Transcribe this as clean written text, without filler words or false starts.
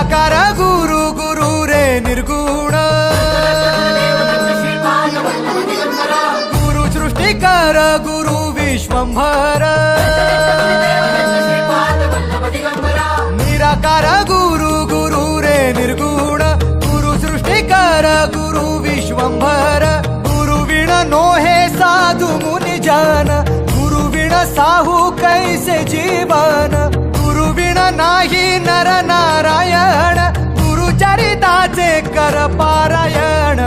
निराकार गुरु गुरु रे निर्गुण गुरु सृष्टिकर गुरु विश्वंभर निराकार गुरु गुरु रे निर्गुण गुरु सृष्टिकर गुरु विश्वंभर गुरु विण नोहे साधु मुनि जन गुरु विण साहू कैसे जीवन गुरु विण नाही नर नारायण गुरु चरिताचे कर पारायण